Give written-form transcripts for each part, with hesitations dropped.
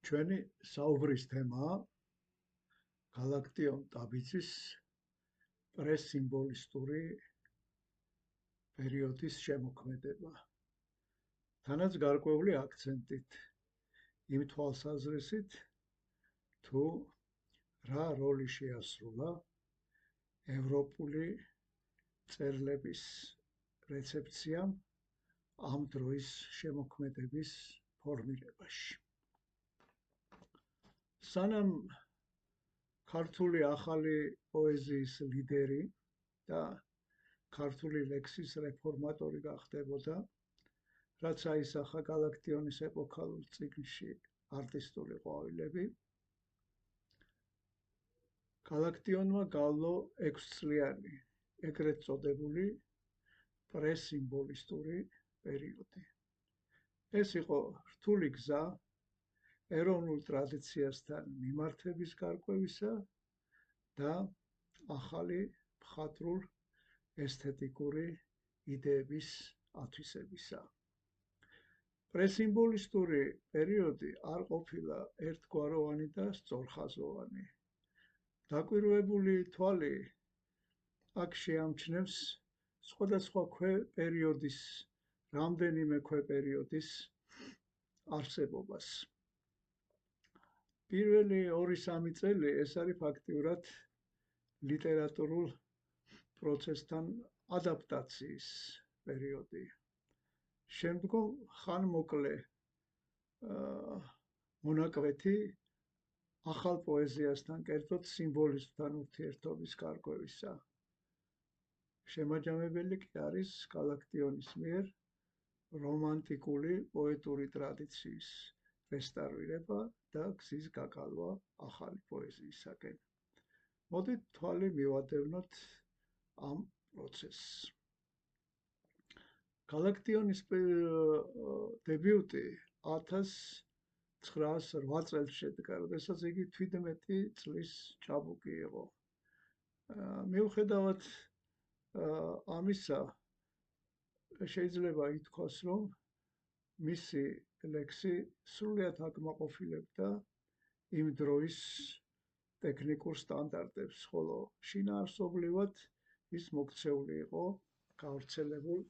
ჩვენი საუბრის თემაა გალაქტიონ ტაბიძის პრესიმბოლისტური პერიოდის შემოქმედება. თანაც გარკვეული აქცენტით, იმ თვალსაზრისით, თუ რა როლი შეასრულა ევროპული წერლების რეცეფციამ ამ დროის შემოქმედების ფორმირებაში. სანამ ქართული ახალი პოეზიის ლიდერი და ქართული ლექსის რეფორმატორი გახდებოდა, რაც აისახა გალაქტიონის ეპოქალურ წიგნში არტისტული ყვავილები, გალაქტიონმა გავლო 6 წლიანი ეგრეთ წოდებული პრესიმბოლისტური პერიოდი. ეს იყო რთული გზა ეროვნულ ტრადიციასთან მიმართების გარკვევისა და ახალი მხატვრულ ესთეტიკური იდეების ათვისებისა. პრესიმბოლისტური პერიოდი არ ყოფილა ერთგვაროვანი და სწორხაზოვანი. დაკვირვებული თვალი აქ შეამჩნევს სხვადასხვა ქვეპერიოდის, რამდენიმე ქვეპერიოდის არსებობას. პირველი 2-3 წელი ეს არის ფაქტიურად ლიტერატურულ პროცესთან ადაპტაციის პერიოდი. შემდგომ ხანმოკლე მონაკვეთი ახალ პოეზიასთან, კერძოდ სიმბოლიზმთან ურთიერთობის გარკვევისა. შემაჯამებელი კი არის გალაქტიონის მიერ რომანტიკული პოეტური ტრადიციის რესტავრირება და გზის გაკალვა ახალი პოეზიისაკენ. მოდით თვალი მივადევნოთ ამ პროცესს. გალაქტიონის დებიუტი 1908 წელს შედგა, როდესაც იგი 17 წლის ჭაბუკი იყო. მიუხედავად ამისა, შეიძლება ითქვას, რომ მისი ლექსი სრულიად აკმაყოფილებდა იმ დროის ტექნიკურ სტანდარტებს, ხოლო შინაარსობრივად ის მოქცეული იყო გავრცელებულ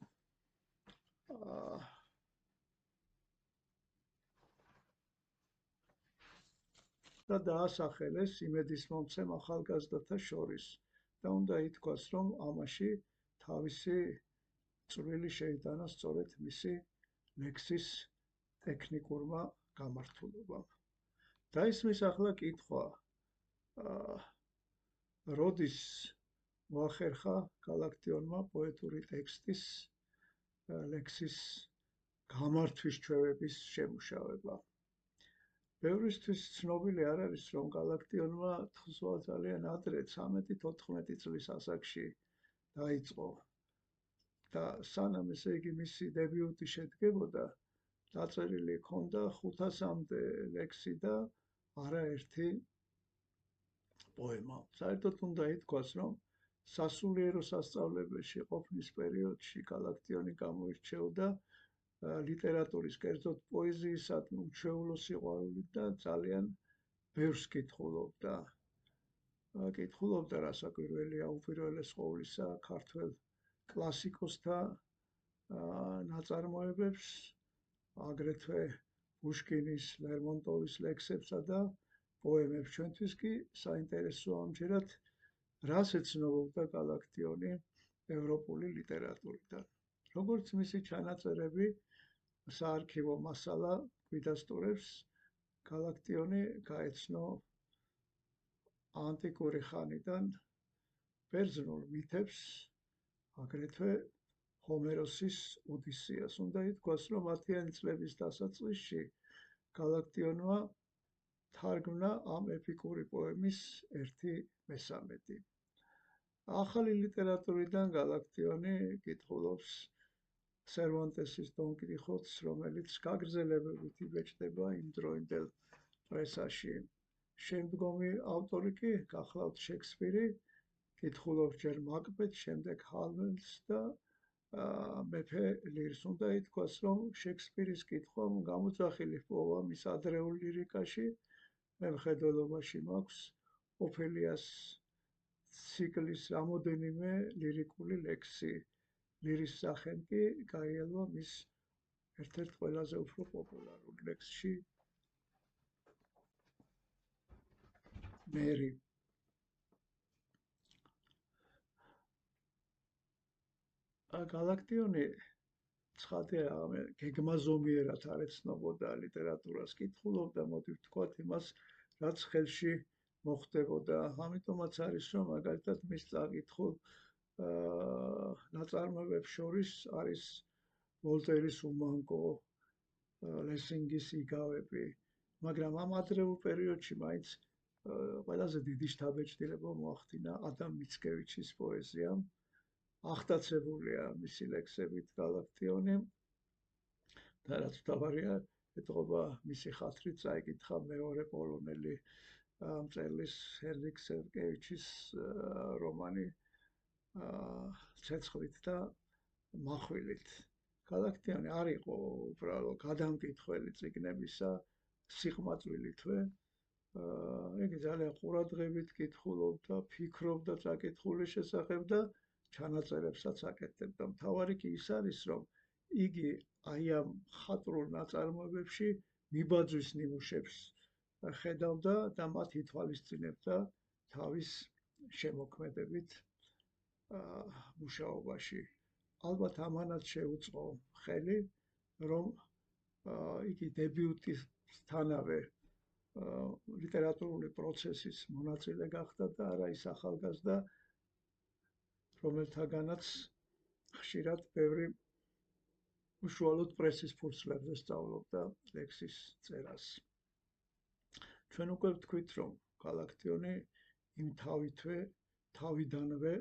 და დაასახელეს იმედისმომცემ ახალგაზრდათა შორის და უნდა ითქვას, რომ ამაში თავისი წვლილი შეიტანა სწორედ მისი ლექსის ტექნიკურმა გამართულობამ. დაისმის ახლა კითხვა, როდის მოახერხა გალაქტიონმა პოეტური ტექსტის ლექსის გამართვის ჩვევების შემუშავება. ბევრისთვის ცნობილი არ არის, რომ გალაქტიონმა ძალიან ადრე 13-14 წლის ასაკში დაიწყო და სანამ ესე იგი მისი დებიუტი შედგებოდა, დაწერილი ჰქონდა 500-მდე ლექსი და არაერთი პოემა. საერთოდ უნდა ითქვას, რომ სასულიერო სასწავლებელში ყოფნის პერიოდში გალაქტიონი გამოირჩეოდა ლიტერატურის, კერძოდ პოეზიისადმი უჩვეულო სიყვარულით და ძალიან ბევრს კითხულობდა. კითხულობდა, რასაკვირველია, უპირველეს ყოვლისა ქართველ კლასიკოსთა ნაწარმოებებს, აგრეთვე პუშკინის, ლერმონტოვის ლექსებსა და პოემებს. ჩვენთვის კი საინტერესოა ამჯერად, რას ეცნობოდა გალაქტიონი ევროპული ლიტერატურიდან. როგორც მისი ჩანაწერები საარქივო მასალა გვიდასტურებს, გალაქტიონი გაეცნო ანტიკური ხანიდან ბერძნულ მითებს, აგრეთვე ჰომეროსის ოდისეას. უნდა ითქვას, რომ 10-იანი წლების დასაწყისში გალაქტიონმა თარგმნა ამ ეპიკური პოემის 1/3. ახალი ლიტერატურიდან გალაქტიონი კითხულობს სერვანტესის დონ კიხოტს, რომელიც გაგრძელებებით იბეჭდება იმდროინდელ პრესაში. შემდგომი ავტორი კი გახლავთ შექსპირი, კითხულობს ჯერ მაკბეთს, შემდეგ ჰამლეტს და მეფე ლირს უნდა ითქვას, რომ შექსპირის კითხვამ გამოძახილი ჰპოვა მის ადრეულ ლირიკაში. მე მხედველობაში მაქვს ოფელიას ციკლის რამოდენიმე ლირიკული ლექსი. ლირის სახენ კი გაიელვა მის ერთ-ერთ ყველაზე უფრო პოპულარულ ლექსში მერი. გალაქტიონი ცხადია, გეგმაზომიერად არ ეცნობოდა ლიტერატურას, კითხულობდა, მოდი ვთქვათ, იმას, რაც ხელში მოხდებოდა. ამიტომაც არის, რომ მაგალითად მის წაკითხულ ნაწარმოებებს შორის არის ვოლტერის უმანკო, ლესინგის იგავები, მაგრამ ამ ადრეულ პერიოდში მაინც ყველაზე დიდი შთაბეჭდილება მოახდინა ადამ მიცკევიჩის პოეზიამ. ახტაცებულია მისი ლექსებით გალაქტიონი და რაც მთავარია, ეთყობა მისი ხათრით წაიკითხა მეორე პოლონელი მწერლის ჰენრიკ სერგეევიჩის რომანი ცეცხლით და מחვილით. გალაქტიონი არ იყო უბრალოდ გადამკითხველი წიგნებისა, სიყმაწვილითვე. იგი ძალიან ყურადღებით კითხულობდა, ფიქრობდა წაკითხულის შესახებ და ჩანაწერებსაც აკეთებდა. მთავარი კი ის არის, რომ იგი აი ამ ხატრულ ნაწარმოებებში მიბაძვის ნიმუშებს ხედავდა და მათ ითვალისწინებდა თავის შემოქმედებით მუშაობაში. ალბათ ამანაც შეუწყო ხელი, რომ იგი დებიუტისთანავე ლიტერატურული პროცესის მონაწილე გახდა და არა ის ახალგაზრდა, რომელთაგანაც ხშირად ბევრი უშუალოდ პრესის ფურცლებზე სწავლობდა ლექსის წერას. ჩვენ უკვე ვთქვით, რომ გალაქტიონი იმ თავიდანვე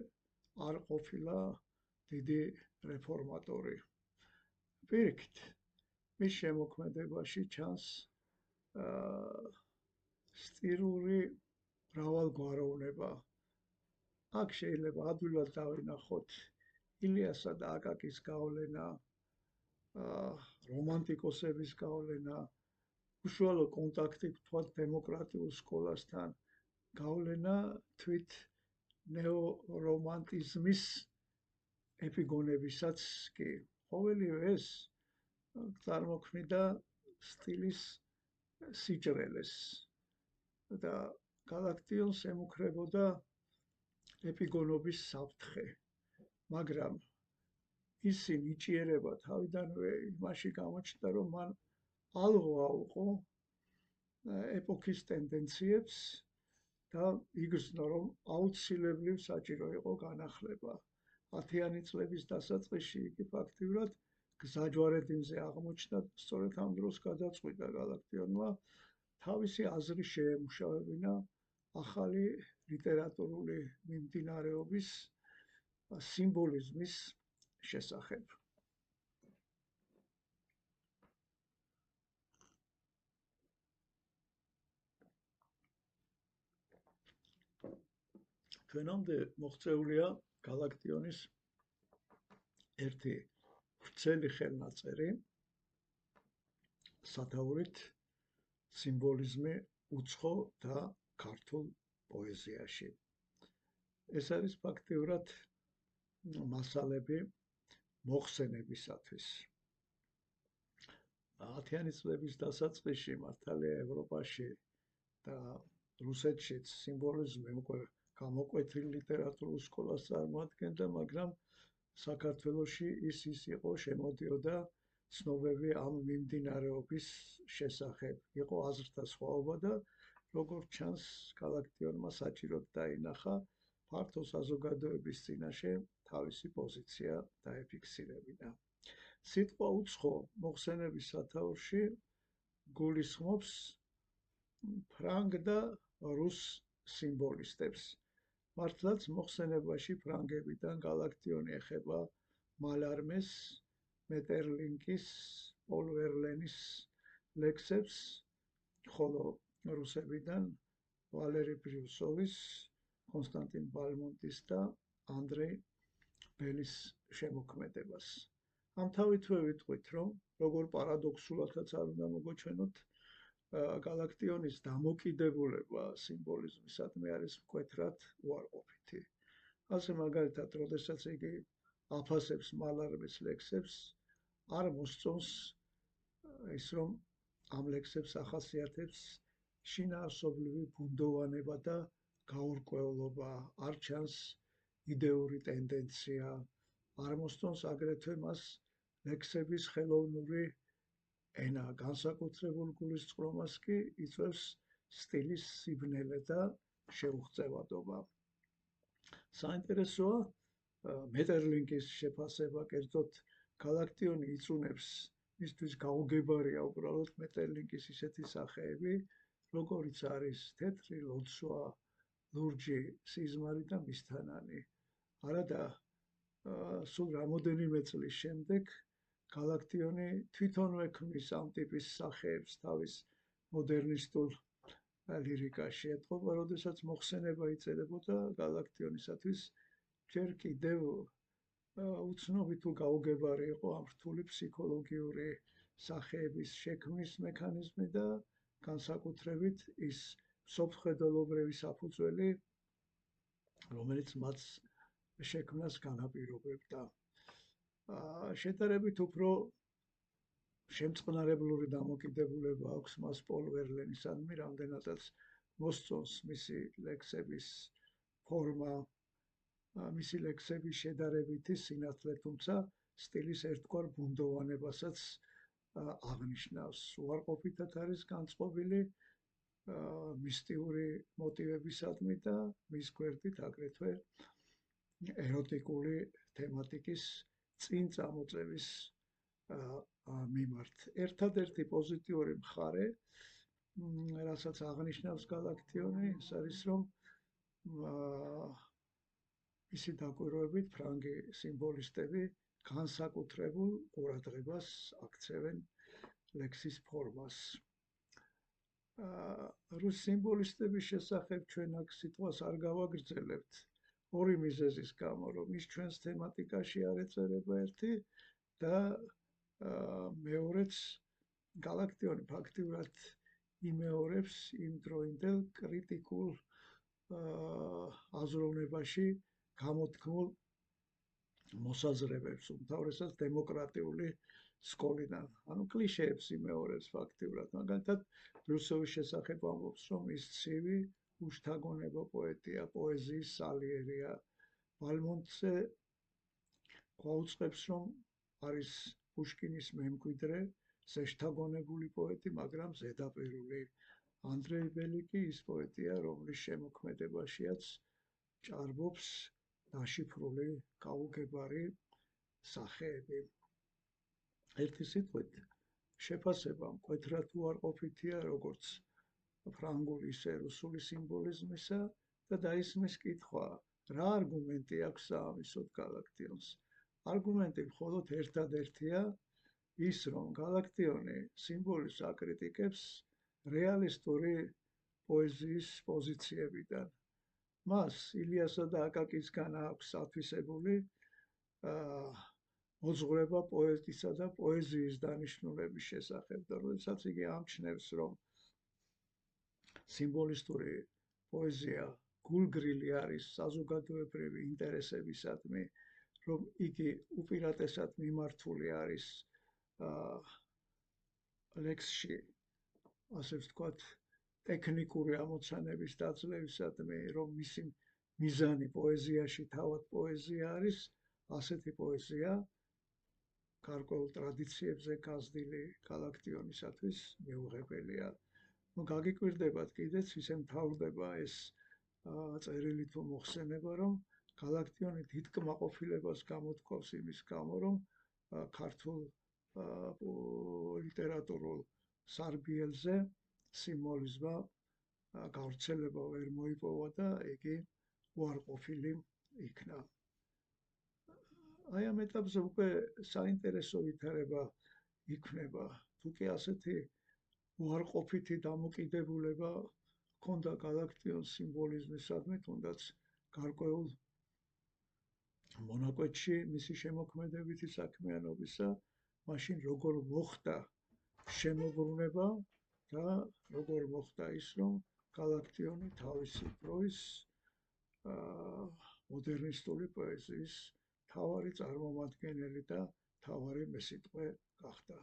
არ ყოფილა დიდი რეფორმატორი. პირიქით, მის შემოქმედებაში ჩანს სტილური მრავალგვაროვნება. აქ შეიძლება ადვილად დავინახოთ ილიასა და აკაკის გავლენა, რომანტიკოსების გავლენა, უშუალო კონტაქტი ვთქვათ დემოკრატიულ სკოლასთან, გავლენა თვით ნეორომანტიზმის ეპიგონებისაც კი. ყოველივე ეს წარმოქმნიდა სტილის სიჭრელეს და გალაქტიონს ემუქრებოდა ეპიგონობის საფრთხე, მაგრამ ისი ნიჭიერება თავიდანვე იმაში გამოჩნდა, რომ მან ალღო აუყო ეპოქის ტენდენციებს და იგრძნო, რომ აუცილებლივ საჭირო იყო განახლება. 10-იანი წლების დასაწყისში იგი ფაქტიურად გზაჯვარედინზე აღმოჩნდა, სწორედ ამ დროს გადაწყვიტა გალაქტიონმა თავისი აზრი შეემუშავებინა ახალი ლიტერატურული მიმდინარეობის სიმბოლიზმის შესახებ. ჩვენამდე მოღწეულია გალაქტიონის ერთი ვრცელი ხელნაწერი, სათაურით სიმბოლიზმი უცხო და ქართულ პოეზიაში. ეს არის ფაქტიურად მასალები მოხსენებისათვის. 10-იანი წლების დასაწყისში მართალია ევროპაში და რუსეთშიც სიმბოლიზმი უკვე გამოკვეთილ ლიტერატურულ სკოლას წარმოადგენდა, მაგრამ საქართველოში ის იყო, შემოდიოდა ცნობები ამ მიმდინარეობის შესახებ. იყო აზრთა სხვაობა და როგორც ჩანს, გალაქტიონმა საჭიროდ დაინახა ფართო საზოგადოების წინაშე თავისი პოზიცია დაეფიქსირებინა. სიტყვა უცხო მოხსენების სათაურში გულისხმობს ფრანგ და რუს სიმბოლისტებს. მართლაც მოხსენებაში ფრანგებიდან გალაქტიონი ეხება მალარმეს, მეტერლინკის, პოლ ვერლენის ლექსებს, ხოლო რუსებიდან ვალერი ბრიუსოვის, კონსტანტინ ბალმონტის და ანდრეი ბელის შემოქმედებას. ამ თავითვე ვიტყვით, რომ როგორ პარადოქსულადაც არ უნდა მოგოჩვენოთ, გალაქტიონის დამოკიდებულება სიმბოლიზმისადმი არის მკვეთრად უარყოფითი. ასე მაგალითად, როდესაც იგი აფასებს მალარმეს ლექსებს, არ მოსწონს ის, რომ ამ ლექსებს ახასიათებს შინაარსობრივი ბუნდოვანება და გაურკვევლობა, არ ჩანს იდეური ტენდენცია, არ მოსწონს აგრეთვე მას ლექსების ხელოვნური ენა, განსაკუთრებულ გულისწყრომას კი იწვევს სტილის სიბნელე და შეუღწევადობა. საინტერესოა მეტერლინკის შეფასება, კერძოდ გალაქტიონი იწუნებს, მისთვის გაუგებარია უბრალოდ მეტერლინკის ისეთი სახეები, როგორიც არის თეთრი ლოცვა, ლურჯი სიზმარი და მისთანანი. არადა სულ რამოდენიმე წლის შემდეგ გალაქტიონი თვითონვე ქმნის ამ ტიპის სახეებს თავის მოდერნისტულ ლირიკაში. ეთყობა, როდესაც მოხსენება იწერებოდა გალაქტიონისათვის ჯერ კიდევ უცნობი თუ გაუგებარი იყო ამ რთული ფსიქოლოგიური სახეების შექმნის მექანიზმი და განსაკუთრებით ის სოფხედელობრივი საფუძველი, რომელიც მათ შექმნას განაპირობებდა. შედარებით უფრო შემწყნარებლური დამოკიდებულება აქვს მას პოლ ვერლენისადმი, რამდენადაც მოსწონს მისი ლექსების ფორმა, მისი ლექსების შედარებითი სინათლე, თუმცა სტილის ერთგვარ ბუნდოვანებასაც აღნიშნავს. უარყოფითად არის განწყობილი მისტიური მოტივებისადმი და მის გვერდით აგრეთვე ეროტიკული თემატიკის წინ წამოწევის მიმართ. ერთადერთი პოზიტიური მხარე, რასაც აღნიშნავს გალაქტიონი, ის არის, რომ მისი დაკვირვებით ფრანგი სიმბოლისტები განსაკუთრებულ ყურადღებას აქცევენ ლექსის ფორმას. რუს სიმბოლისტების შესახებ ჩვენ აქ სიტყვას არ გავაგრძელებთ, ორი მიზეზის გამო, რომ ის ჩვენს თემატიკაში არ ეწერება ერთი და მეორეც გალაქტიონი ფაქტიურად იმეორებს იმ დროინდელ კრიტიკულ აზროვნებაში გამოთქმულ მოსაზრებებს, უმთავრესად დემოკრატიული სკოლიდან. ანუ კლიშეებს იმეორებს ფაქტიურად. მაგალითად, ბრიუსოვის შესახებ ამბობს, რომ ის ცივი, უშთაგონებო პოეტია, პოეზიის სალიერია. ბალმონტზე გვაუწყებს, რომ არის პუშკინის მემკვიდრე, ზეშთაგონებული პოეტი, მაგრამ ზედაპირული. ანდრეი ბელი კი ის პოეტია, რომლის შემოქმედებაშიაც ჭარბობს დაშიფრული გაუგებარი სახეები. ერთი სიტყვით, შეფასება მკვეთრად უარყოფითია როგორც ფრანგული, ისე რუსული სიმბოლიზმისა და დაისმის კითხვა, რა არგუმენტი აქვს საამისოდ გალაქტიონს. არგუმენტი მხოლოდ ერთადერთია ის, რომ გალაქტიონი სიმბოლიზმს აკრიტიკებს რეალისტური პოეზიის პოზიციებიდან. მას ილიასა და აკაკისგან აქვს ათვისებული მოძღვრება პოეტისა და პოეზიის დანიშნულების შესახებ და როდესაც იგი ამჩნევს, რომ სიმბოლისტური პოეზია გულგრილი არის საზოგადოებრივი ინტერესებისადმი, რომ იგი უპირატესად მიმართული არის ლექსში, ასე ვთქვათ, ტექნიკური ამოცანების დაძლევისადმი, რომ მისი მიზანი პოეზიაში თავად პოეზია არის, ასეთი პოეზია გარკვეულ ტრადიციებზე გაზრდილი გალაქტიონისათვის მიუღებელია. გაგიკვირდებათ კიდეც, ისე მთავრდება ეს წერილი თუ მოხსენება, რომ გალაქტიონი დიდ კმაყოფილებას გამოთქვავს იმის გამო, რომ ქართულ ლიტერატურულ სარბიელზე სიმბოლიზმმა გავრცელება ვერ მოიპოვა და იგი უარყოფილი იქნა. აი ამ ეტაპზე უკვე საინტერესო ვითარება იქმნება, თუ კი ასეთი უარყოფითი დამოკიდებულება ჰქონდა გალაქტიონს სიმბოლიზმისადმი, თუნდაც გარკვეულ მონაკვეთში მისი შემოქმედებითი საქმიანობისა, მაშინ როგორ მოხდა შემოbrunება და როგორ მოხდა ის, რომ გალაქტიონი თავისი დროის მოდერნისტული პოეზიის მთავარი წარმომადგენელი და მთავარი მესიტყვე გახდა.